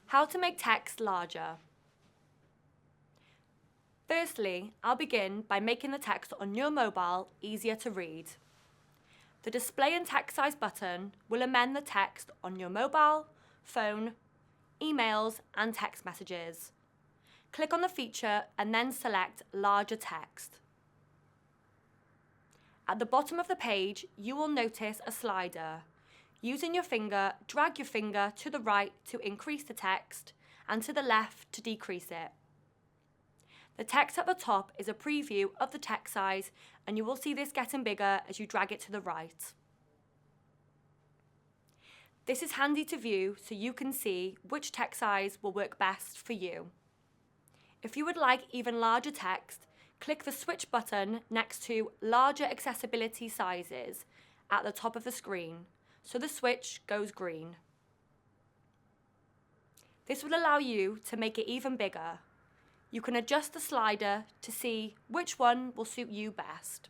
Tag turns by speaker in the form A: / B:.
A: How to make text larger. Firstly, I'll begin by making the text on your mobile easier to read. The Display and Text Size button will amend the text on your mobile, phone, emails, and text messages. Click on the feature and then select Larger Text. At the bottom of the page, you will notice a slider. Using your finger, drag your finger to the right to increase the text and to the left to decrease it. The text at the top is a preview of the text size, and you will see this getting bigger as you drag it to the right. This is handy to view so you can see which text size will work best for you. If you would like even larger text, click the switch button next to Larger Accessibility Sizes at the top of the screen, so the switch goes green. This will allow you to make it even bigger. You can adjust the slider to see which one will suit you best.